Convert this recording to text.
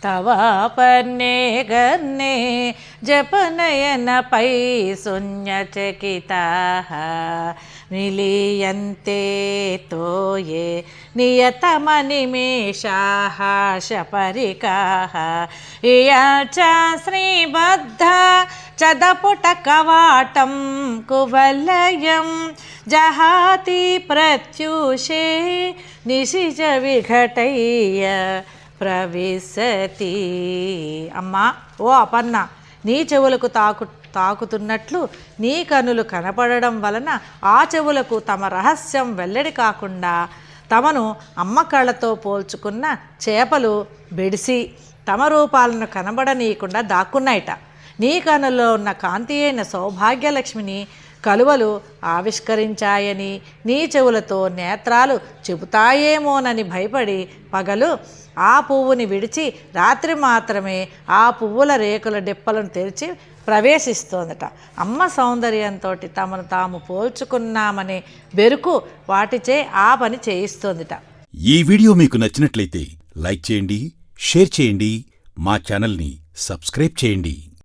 తవాపర్ణే గర్ణే జపనయనపై శూన్యచకితాః నిలీయంతే తోయే నియతమనిమేషాః శపరికాః ఇయచ శ్రీబద్ధ చదపుటకవాటం కువలయం జహాతి ప్రత్యూషే నిశిజ విఘటయ్య ప్రవిశతి. అమ్మా ఓ అపర్ణ, నీ చెవులకు తాకుతున్నట్లు నీ కనులు కనపడడం వలన ఆ చెవులకు తమ రహస్యం వెల్లడి కాకుండా తమను అమ్మ కళ్ళతో పోల్చుకున్న చేపలు బెడిసి తమ రూపాలను కనబడనీయకుండా దాక్కున్నాయిట. నీ కనుల్లో ఉన్న కాంతి అయిన సౌభాగ్యలక్ష్మిని కలువలు ఆవిష్కరించాయని నీ చెవులతో నేత్రాలు చెబుతాయేమోనని భయపడి పగలు ఆ పువ్వుని విడిచి రాత్రి మాత్రమే ఆ పువ్వుల రేకుల డిప్పలను తెరిచి ప్రవేశిస్తోందట. అమ్మ సౌందర్యంతో తమను తాము పోల్చుకున్నామనే బెరుకు వాటిచే ఆ పని చేయిస్తోందిట. ఈ వీడియో మీకు నచ్చినట్లయితే లైక్ చేయండి, షేర్ చేయండి, మా ఛానల్ని సబ్స్క్రైబ్ చేయండి.